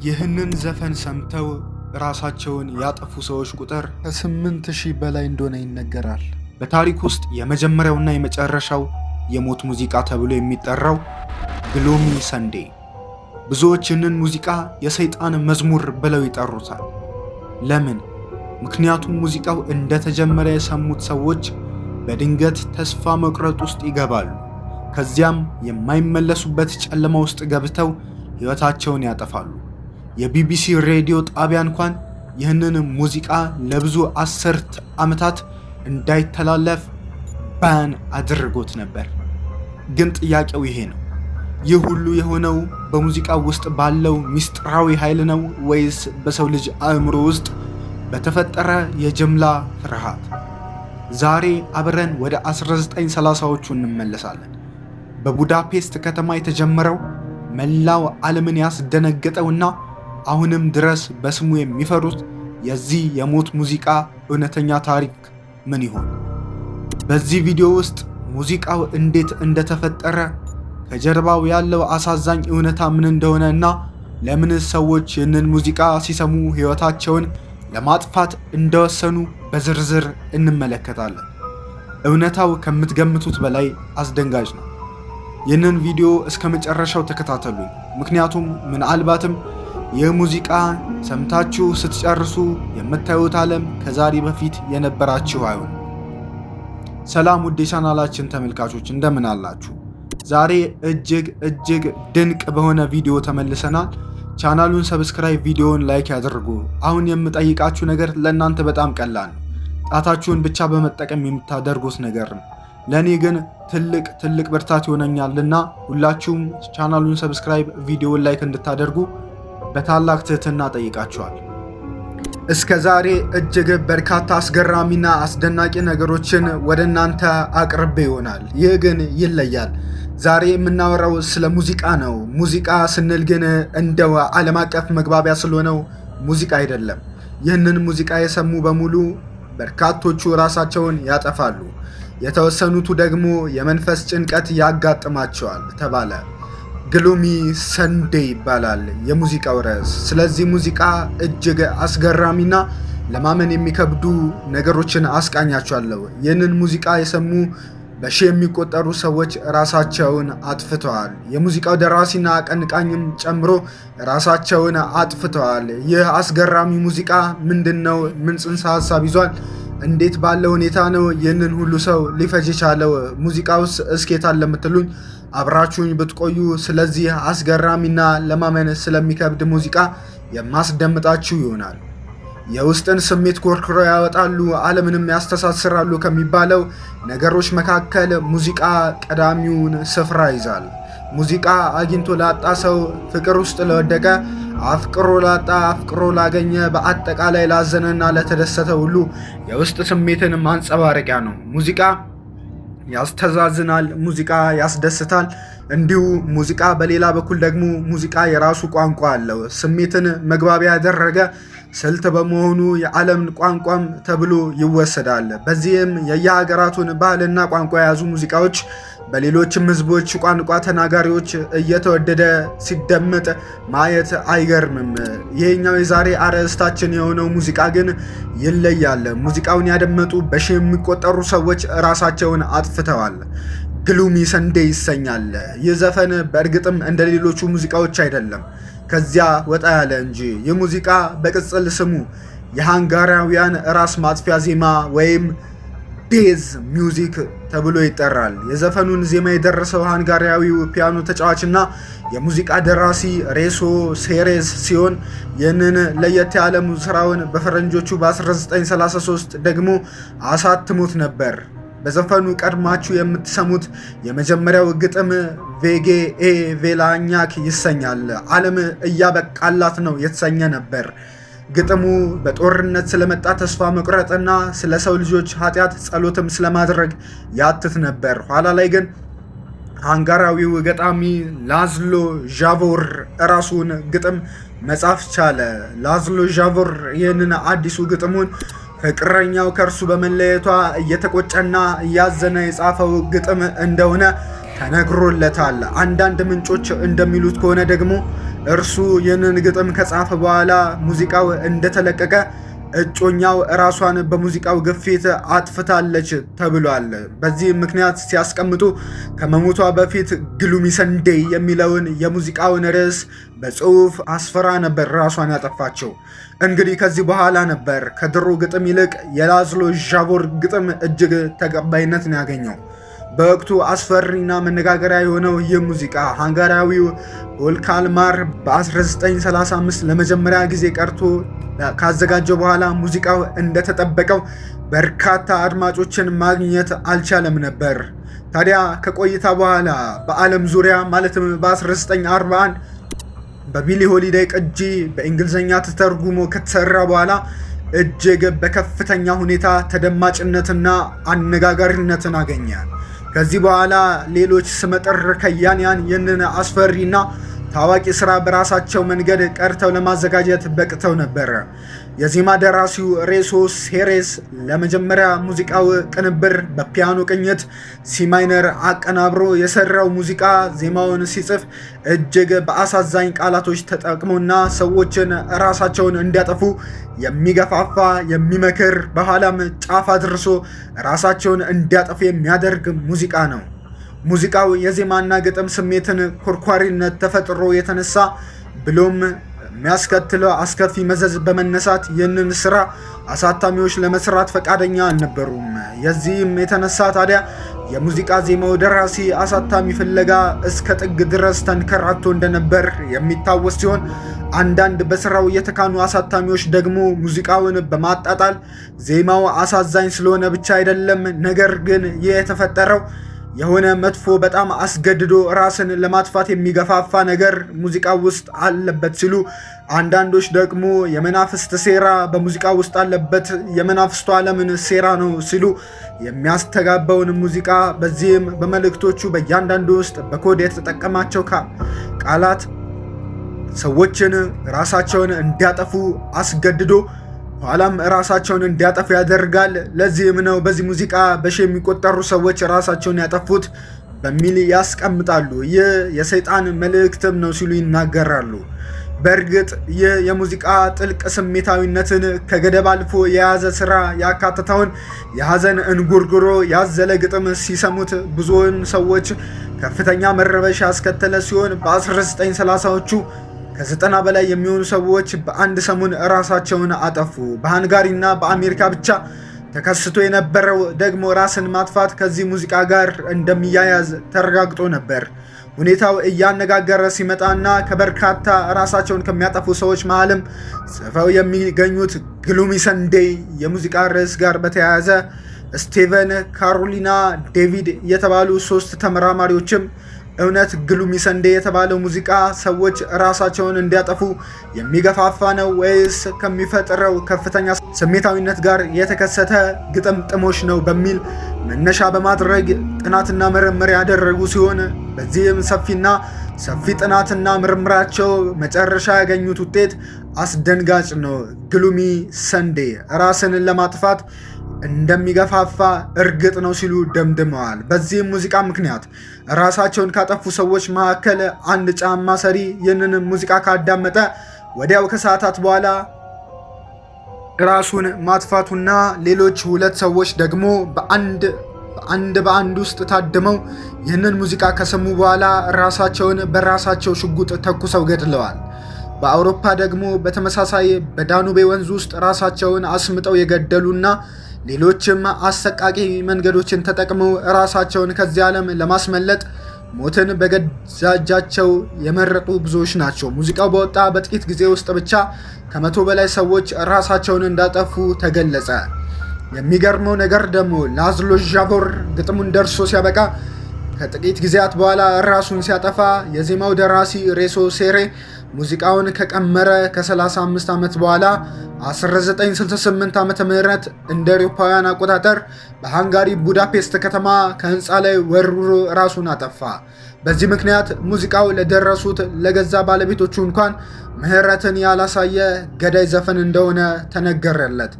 ይህንን ዘፈን ሰምተው ራሳቸውን ያጠፉ ሰዎች ቁጥር ከ8000 በላይ እንደሆነ ይነገራል። በታሪክ ውስጥ የመጀመሪያውና የመጨረሻው የሞት ሙዚቃ ተብሎ የሚጠራው ግሎሚ ሰንዴ። ብዙዎች ይህንን ሙዚቃ የሰይጣን መዝሙር ብለው ይጠሩታል። ለምን? ምክንያቱም ሙዚቃው እንደተጀመረ የሰሙት ሰዎች በድንገት ተስፋ መቁረጥ ውስጥ ይገባሉ። ከዚያም የማይመለሱበት ጨለማ ውስጥ ገብተው ሕይወታቸውን ያጠፋሉ። የቢቢሲ ሬዲዮ ጣቢያ እንኳን ይህንን ሙዚቃ ለብዙ አስርት ዓመታት እንዳይተላለፍ ባን አድርጎት ነበር። ግን ጥያቄው ይሄ ነው። ይህ ሁሉ የሆነው በሙዚቃው ውስጥ ባለው ምስጢራዊ ኃይል ነው ወይስ በሰው ልጅ አእምሮ ውስጥ በተፈጠረ የጅምላ ፍርሃት? ዛሬ አብረን ወደ 1930ዎቹ እንመለሳለን። በቡዳፔስት ከተማ የተጀመረው መላው ዓለምን ያስደነገጠውና አሁንም ድረስ በስሙ የሚፈሩት የዚህ የሞት ሙዚቃ እውነተኛ ታሪክ ምን ይሆን? በዚህ ቪዲዮ ውስጥ ሙዚቃው እንዴት እንደተፈጠረ፣ ከጀርባው ያለው አሳዛኝ እውነታ ምን እንደሆነ እና ለምን ሰዎች ይህንን ሙዚቃ ሲሰሙ ሕይወታቸውን ለማጥፋት እንደወሰኑ በዝርዝር እንመለከታለን። እውነታው ከምትገምቱት በላይ አስደንጋጭ ነው። ይህንን ቪዲዮ እስከ መጨረሻው ተከታተሉኝ፣ ምክንያቱም ምናልባትም ይህ ሙዚቃ ሰምታችሁ ስትጨርሱ የምታዩት ዓለም ከዛሬ በፊት የነበራችሁ አይሆን። ሰላም ውድ የቻናላችን ተመልካቾች እንደምን አላችሁ? ዛሬ እጅግ ድንቅ በሆነ ቪዲዮ ተመልሰናል። ቻናሉን ሰብስክራይብ፣ ቪዲዮውን ላይክ ያድርጉ። አሁን የምጠይቃችሁ ነገር ለእናንተ በጣም ቀላል ነው። ጣታችሁን ብቻ በመጠቀም የምታደርጉት ነገር ነው። ለእኔ ግን ትልቅ ብርታት ይሆነኛልና ሁላችሁም ቻናሉን ሰብስክራይብ፣ ቪዲዮውን ላይክ እንድታደርጉ በታላቅ ትህትና ጠይቃችኋል። እስከ ዛሬ እጅግ በርካታ አስገራሚና አስደናቂ ነገሮችን ወደ እናንተ አቅርቤ ይሆናል። ይህ ግን ይለያል። ዛሬ የምናወራው ስለ ሙዚቃ ነው። ሙዚቃ ስንል ግን እንደው ዓለም አቀፍ መግባቢያ ስለሆነው ሙዚቃ አይደለም። ይህንን ሙዚቃ የሰሙ በሙሉ በርካቶቹ ራሳቸውን ያጠፋሉ፣ የተወሰኑቱ ደግሞ የመንፈስ ጭንቀት ያጋጥማቸዋል ተባለ። ግሎሚ ሰንዴ ይባላል የሙዚቃው ርዕስ። ስለዚህ ሙዚቃ እጅግ አስገራሚና ለማመን የሚከብዱ ነገሮችን አስቃኛቸዋለሁ። ይህንን ሙዚቃ የሰሙ በሺህ የሚቆጠሩ ሰዎች ራሳቸውን አጥፍተዋል። የሙዚቃው ደራሲና አቀንቃኝም ጨምሮ ራሳቸውን አጥፍተዋል። ይህ አስገራሚ ሙዚቃ ምንድን ነው? ምን ጽንሰ ሀሳብ ይዟል? እንዴት ባለ ሁኔታ ነው ይህንን ሁሉ ሰው ሊፈጅ የቻለው? ሙዚቃውስ እስኬት አለ የምትሉኝ አብራችሁኝ ብትቆዩ ስለዚህ አስገራሚና ለማመን ስለሚከብድ ሙዚቃ የማስደምጣችሁ ይሆናል። የውስጥን ስሜት ኮርኩረው ያወጣሉ፣ ዓለምንም ያስተሳስራሉ ከሚባለው ነገሮች መካከል ሙዚቃ ቀዳሚውን ስፍራ ይዛል። ሙዚቃ አግኝቶ ላጣ ሰው፣ ፍቅር ውስጥ ለወደቀ፣ አፍቅሮ ላጣ፣ አፍቅሮ ላገኘ፣ በአጠቃላይ ላዘነና ለተደሰተ ሁሉ የውስጥ ስሜትን ማንጸባረቂያ ነው። ሙዚቃ ያስተዛዝናል፣ ሙዚቃ ያስደስታል። እንዲሁ ሙዚቃ በሌላ በኩል ደግሞ ሙዚቃ የራሱ ቋንቋ አለው። ስሜትን መግባቢያ ያደረገ ስልት በመሆኑ የዓለም ቋንቋም ተብሎ ይወሰዳል። በዚህም የየሀገራቱን ባህልና ቋንቋ የያዙ ሙዚቃዎች በሌሎችም ሕዝቦች ቋንቋ ተናጋሪዎች እየተወደደ ሲደመጥ ማየት አይገርምም። ይሄኛው የዛሬ አርዕስታችን የሆነው ሙዚቃ ግን ይለያል። ሙዚቃውን ያደመጡ በሺህ የሚቆጠሩ ሰዎች ራሳቸውን አጥፍተዋል። ግሎሚ ሰንዴ ይሰኛል። ይህ ዘፈን በእርግጥም እንደ ሌሎቹ ሙዚቃዎች አይደለም፣ ከዚያ ወጣ ያለ እንጂ። ይህ ሙዚቃ በቅጽል ስሙ የሃንጋሪያውያን ራስ ማጥፊያ ዜማ ወይም ዴዝ ሚውዚክ ተብሎ ይጠራል። የዘፈኑን ዜማ የደረሰው ሃንጋሪያዊው ፒያኖ ተጫዋችና የሙዚቃ ደራሲ ሬሶ ሴሬዝ ሲሆን ይህንን ለየት ያለ ስራውን በፈረንጆቹ በ1933 ደግሞ አሳትሞት ነበር። በዘፈኑ ቀድማችሁ የምትሰሙት የመጀመሪያው ግጥም ቬጌ ኤ ቬላኛክ ይሰኛል። ዓለም እያበቃላት ነው የተሰኘ ነበር። ግጥሙ በጦርነት ስለመጣ ተስፋ መቁረጥና ስለ ሰው ልጆች ኃጢአት ጸሎትም ስለማድረግ ያትት ነበር። ኋላ ላይ ግን ሃንጋራዊው ገጣሚ ላዝሎ ዣቮር ራሱን ግጥም መጻፍ ቻለ። ላዝሎ ዣቮር ይህንን አዲሱ ግጥሙን ፍቅረኛው ከእርሱ በመለየቷ እየተቆጨና እያዘነ የጻፈው ግጥም እንደሆነ ተነግሮለታል። አንዳንድ ምንጮች እንደሚሉት ከሆነ ደግሞ እርሱ ይህንን ግጥም ከጻፈ በኋላ ሙዚቃው እንደተለቀቀ እጮኛው ራሷን በሙዚቃው ግፊት አጥፍታለች ተብሏል። በዚህ ምክንያት ሲያስቀምጡ ከመሞቷ በፊት ግሉሚ ሰንዴይ የሚለውን የሙዚቃውን ርዕስ በጽሑፍ አስፈራ ነበር ራሷን ያጠፋቸው። እንግዲህ ከዚህ በኋላ ነበር ከድሮ ግጥም ይልቅ የላዝሎ ዣቮር ግጥም እጅግ ተቀባይነትን ያገኘው። በወቅቱ አስፈሪና መነጋገሪያ የሆነው ይህ ሙዚቃ ሃንጋሪያዊው ቮልካልማር በ1935 ለመጀመሪያ ጊዜ ቀርቶ ካዘጋጀው በኋላ ሙዚቃው እንደተጠበቀው በርካታ አድማጮችን ማግኘት አልቻለም ነበር። ታዲያ ከቆይታ በኋላ በዓለም ዙሪያ ማለትም በ1941 በቢሊ ሆሊዴይ ቅጂ በእንግሊዝኛ ተተርጉሞ ከተሰራ በኋላ እጅግ በከፍተኛ ሁኔታ ተደማጭነትና አነጋጋሪነትን አገኘ። ከዚህ በኋላ ሌሎች ስመጥር ከያንያን ይህንን አስፈሪና ታዋቂ ስራ በራሳቸው መንገድ ቀርተው ለማዘጋጀት በቅተው ነበር። የዜማ ደራሲው ሬሶ ሴሬስ ለመጀመሪያ ሙዚቃው ቅንብር በፒያኖ ቅኝት ሲማይነር አቀናብሮ የሰራው ሙዚቃ ዜማውን ሲጽፍ እጅግ በአሳዛኝ ቃላቶች ተጠቅሞና ሰዎችን ራሳቸውን እንዲያጠፉ የሚገፋፋ የሚመክር በኋላም ጫፍ አድርሶ ራሳቸውን እንዲያጠፉ የሚያደርግ ሙዚቃ ነው። ሙዚቃው የዜማና ግጥም ስሜትን ኮርኳሪነት ተፈጥሮ የተነሳ ብሎም የሚያስከትለው አስከፊ መዘዝ በመነሳት ይህንን ስራ አሳታሚዎች ለመስራት ፈቃደኛ አልነበሩም። የዚህም የተነሳ ታዲያ የሙዚቃ ዜማው ደራሲ አሳታሚ ፍለጋ እስከ ጥግ ድረስ ተንከራቶ እንደነበር የሚታወስ ሲሆን አንዳንድ በስራው የተካኑ አሳታሚዎች ደግሞ ሙዚቃውን በማጣጣል ዜማው አሳዛኝ ስለሆነ ብቻ አይደለም፣ ነገር ግን ይህ የተፈጠረው የሆነ መጥፎ በጣም አስገድዶ ራስን ለማጥፋት የሚገፋፋ ነገር ሙዚቃ ውስጥ አለበት ሲሉ፣ አንዳንዶች ደግሞ የመናፍስት ሴራ በሙዚቃ ውስጥ አለበት፣ የመናፍስቱ ዓለምን ሴራ ነው ሲሉ የሚያስተጋባውን ሙዚቃ በዚህም በመልእክቶቹ በእያንዳንዱ ውስጥ በኮድ የተጠቀማቸው ቃላት ሰዎችን ራሳቸውን እንዲያጠፉ አስገድዶ ኋላም ራሳቸውን እንዲያጠፉ ያደርጋል። ለዚህም ነው በዚህ ሙዚቃ በሺ የሚቆጠሩ ሰዎች ራሳቸውን ያጠፉት በሚል ያስቀምጣሉ። ይህ የሰይጣን መልእክትም ነው ሲሉ ይናገራሉ። በእርግጥ ይህ የሙዚቃ ጥልቅ ስሜታዊነትን ከገደብ አልፎ የያዘ ስራ ያካተተውን የሐዘን እንጉርጉሮ ያዘለ ግጥም ሲሰሙት ብዙውን ሰዎች ከፍተኛ መረበሽ ያስከተለ ሲሆን በ1930ዎቹ ከ90 በላይ የሚሆኑ ሰዎች በአንድ ሰሞን ራሳቸውን አጠፉ። በሃንጋሪና በአሜሪካ ብቻ ተከስቶ የነበረው ደግሞ ራስን ማጥፋት ከዚህ ሙዚቃ ጋር እንደሚያያዝ ተረጋግጦ ነበር። ሁኔታው እያነጋገረ ሲመጣና ከበርካታ ራሳቸውን ከሚያጠፉ ሰዎች መሃልም ጽፈው የሚገኙት ግሉሚ ሰንዴይ የሙዚቃ ርዕስ ጋር በተያያዘ ስቲቨን፣ ካሮሊና ዴቪድ የተባሉ 3 ተመራማሪዎችም እውነት ግሉሚ ሰንዴይ የተባለው ሙዚቃ ሰዎች ራሳቸውን እንዲያጠፉ የሚገፋፋ ነው ወይስ ከሚፈጥረው ከፍተኛ ስሜታዊነት ጋር የተከሰተ ግጥምጥሞሽ ነው በሚል መነሻ በማድረግ ጥናትና ምርምር ያደረጉ ሲሆን በዚህም ሰፊ ጥናትና ምርምራቸው መጨረሻ ያገኙት ውጤት አስደንጋጭ ነው። ግሉሚ ሰንዴይ ራስን ለማጥፋት እንደሚገፋፋ እርግጥ ነው ሲሉ ደምድመዋል። በዚህም ሙዚቃ ምክንያት ራሳቸውን ካጠፉ ሰዎች መካከል አንድ ጫማ ሰሪ ይህንን ሙዚቃ ካዳመጠ ወዲያው ከሰዓታት በኋላ ራሱን ማጥፋቱና ሌሎች 2 ሰዎች ደግሞ በአንድ ውስጥ ታድመው ይህንን ሙዚቃ ከሰሙ በኋላ ራሳቸውን በራሳቸው ሽጉጥ ተኩሰው ገድለዋል። በአውሮፓ ደግሞ በተመሳሳይ በዳኑቤ ወንዝ ውስጥ ራሳቸውን አስምጠው የገደሉና ሌሎችም አሰቃቂ መንገዶችን ተጠቅመው ራሳቸውን ከዚህ ዓለም ለማስመለጥ ሞትን በገዛ እጃቸው የመረጡ ብዙዎች ናቸው። ሙዚቃው በወጣ በጥቂት ጊዜ ውስጥ ብቻ ከ100 በላይ ሰዎች ራሳቸውን እንዳጠፉ ተገለጸ። የሚገርመው ነገር ደግሞ ላዝሎ ዣቮር ግጥሙን ደርሶ ሲያበቃ ከጥቂት ጊዜያት በኋላ ራሱን ሲያጠፋ የዜማው ደራሲ ሬሶ ሴሬ ሙዚቃውን ከቀመረ ከ35 ዓመት በኋላ 1968 ዓመተ ምህረት እንደ አውሮፓውያን አቆጣጠር በሃንጋሪ ቡዳፔስት ከተማ ከህንፃ ላይ ወርውሮ ራሱን አጠፋ። በዚህ ምክንያት ሙዚቃው ለደረሱት ለገዛ ባለቤቶቹ እንኳን ምህረትን ያላሳየ ገዳይ ዘፈን እንደሆነ ተነገረለት።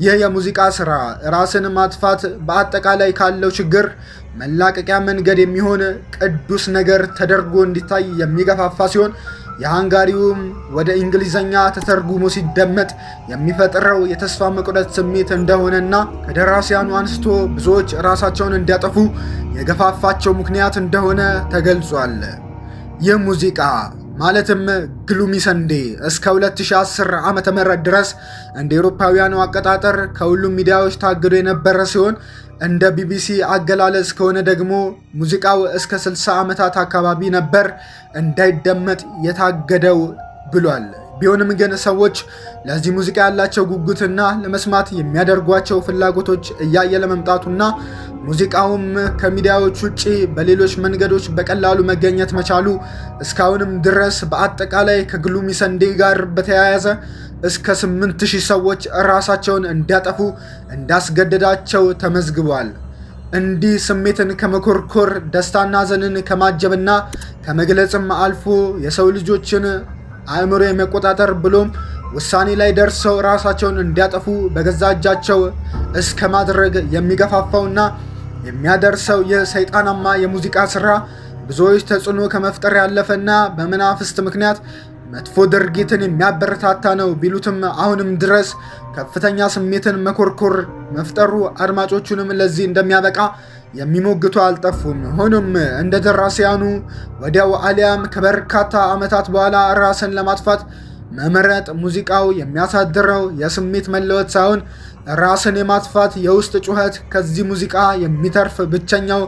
ይህ የሙዚቃ ስራ ራስን ማጥፋት በአጠቃላይ ካለው ችግር መላቀቂያ መንገድ የሚሆን ቅዱስ ነገር ተደርጎ እንዲታይ የሚገፋፋ ሲሆን የሃንጋሪውም ወደ እንግሊዘኛ ተተርጉሞ ሲደመጥ የሚፈጥረው የተስፋ መቁረጥ ስሜት እንደሆነና ከደራሲያኑ አንስቶ ብዙዎች ራሳቸውን እንዲያጠፉ የገፋፋቸው ምክንያት እንደሆነ ተገልጿል። ይህ ሙዚቃ ማለትም ግሉሚ ሰንዴ እስከ 2010 ዓመተ ምህረት ድረስ እንደ አውሮፓውያኑ አቆጣጠር ከሁሉም ሚዲያዎች ታግዶ የነበረ ሲሆን እንደ ቢቢሲ አገላለጽ ከሆነ ደግሞ ሙዚቃው እስከ 60 ዓመታት አካባቢ ነበር እንዳይደመጥ የታገደው ብሏል። ቢሆንም ግን ሰዎች ለዚህ ሙዚቃ ያላቸው ጉጉትና ለመስማት የሚያደርጓቸው ፍላጎቶች እያየለ መምጣቱና ሙዚቃውም ከሚዲያዎች ውጪ በሌሎች መንገዶች በቀላሉ መገኘት መቻሉ እስካሁንም ድረስ በአጠቃላይ ከግሉሚ ሰንዴ ጋር በተያያዘ እስከ 8000 ሰዎች ራሳቸውን እንዲያጠፉ እንዳስገደዳቸው ተመዝግቧል። እንዲህ ስሜትን ከመኮርኮር ደስታና ሐዘንን ከማጀብና ከመግለጽም አልፎ የሰው ልጆችን አእምሮ የመቆጣጠር ብሎም ውሳኔ ላይ ደርሰው ራሳቸውን እንዲያጠፉ በገዛ እጃቸው እስከ ማድረግ የሚገፋፋውና የሚያደርሰው የሰይጣናማ የሙዚቃ ስራ ብዙዎች ተጽዕኖ ከመፍጠር ያለፈና በመናፍስት ምክንያት መጥፎ ድርጊትን የሚያበረታታ ነው ቢሉትም አሁንም ድረስ ከፍተኛ ስሜትን መኮርኮር መፍጠሩ አድማጮቹንም ለዚህ እንደሚያበቃ የሚሞግቱ አልጠፉም። ሆኖም እንደ ደራሲያኑ ወዲያው አሊያም ከበርካታ ዓመታት በኋላ ራስን ለማጥፋት መመረጥ ሙዚቃው የሚያሳድረው የስሜት መለወጥ ሳይሆን ራስን የማጥፋት የውስጥ ጩኸት ከዚህ ሙዚቃ የሚተርፍ ብቸኛው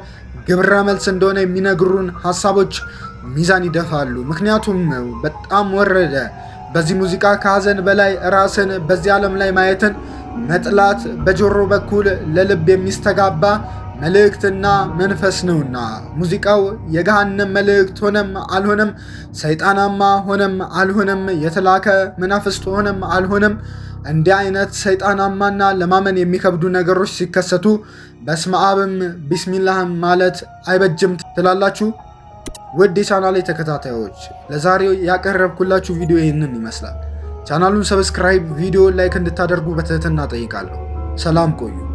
ግብረ መልስ እንደሆነ የሚነግሩን ሐሳቦች ሚዛን ይደፋሉ። ምክንያቱም በጣም ወረደ። በዚህ ሙዚቃ ከሐዘን በላይ ራስን በዚህ ዓለም ላይ ማየትን መጥላት በጆሮ በኩል ለልብ የሚስተጋባ መልእክትና መንፈስ ነውና ሙዚቃው የገሃነም መልእክት ሆነም አልሆነም፣ ሰይጣናማ ሆነም አልሆነም፣ የተላከ መናፍስት ሆነም አልሆነም እንዲህ አይነት ሰይጣናማና ለማመን የሚከብዱ ነገሮች ሲከሰቱ በስመ አብም ቢስሚላህም ማለት አይበጅም ትላላችሁ? ውድ የቻናሌ ተከታታዮች ለዛሬው ያቀረብኩላችሁ ቪዲዮ ይህንን ይመስላል። ቻናሉን ሰብስክራይብ፣ ቪዲዮ ላይክ እንድታደርጉ በትህትና ጠይቃለሁ። ሰላም ቆዩ።